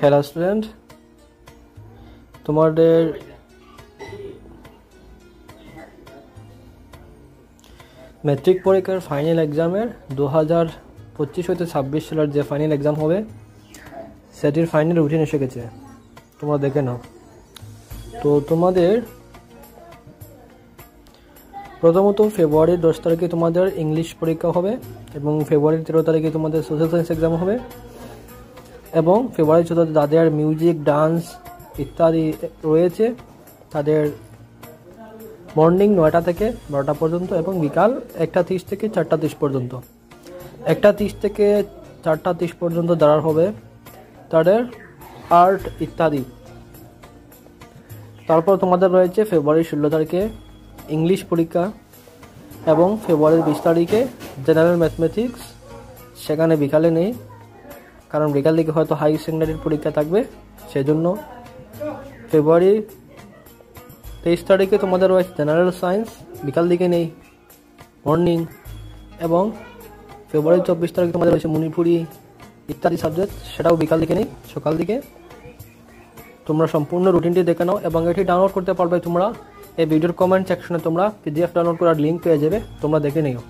Hello student, তোমাদের matric পরীক্ষার final এক্সামের 2025 হইতে 26 সালের যে ফাইনাল এক্সাম হবে সেটির ফাইনাল রুটিন এসে গেছে। তোমরা দেখে নাও। তো তোমাদের প্রথমত ফেব্রুয়ারির 10 তারিখে তোমাদের ইংলিশ পরীক্ষা হবে এবং ফেব্রুয়ারির 13 তারিখে তোমাদের সোশ্যাল সায়েন্স এক্সাম হবে এবং ফেব্রুয়ারি 14 যাদের মিউজিক, ডান্স ইত্যাদি রয়েছে তাদের মর্নিং 9টা থেকে 12টা পর্যন্ত এবং বিকাল 1টা 30 থেকে 4টা 30 পর্যন্ত। 1টা 30 থেকে 4টা 30 পর্যন্ত যারা হবে তাদের আর্ট ইত্যাদি। তারপর তোমাদের রয়েছে ফেব্রুয়ারি 16 তারিখে ইংলিশ পরীক্ষা এবং ফেব্রুয়ারির 20 তারিখে জেনারেল ম্যাথমেটিক্স। সেখানে বিকালে নেই, কারণ বিকাল দিকে হয়তো হাই সেকেন্ডারির পরীক্ষা থাকবে, সেজন্য। ফেব্রুয়ারি 23 তারিখে তোমাদের রয়েছে জেনারেল সায়েন্স, বিকাল দিকে নেই, মর্নিং। এবং ফেব্রুয়ারি 24 তারিখে তোমাদের রয়েছে মণিপুরি ইত্যাদি সাবজেক্ট, সেটাও বিকাল দিকে নেই, সকাল দিকে। তোমরা সম্পূর্ণ রুটিনটি দেখে নাও এবং এটি ডাউনলোড করতে পারবে তোমরা এই ভিডিওর কমেন্ট সেকশনে। তোমরা PDF ডাউনলোড করার লিঙ্ক পেয়ে যাবে, তোমরা দেখে নিও।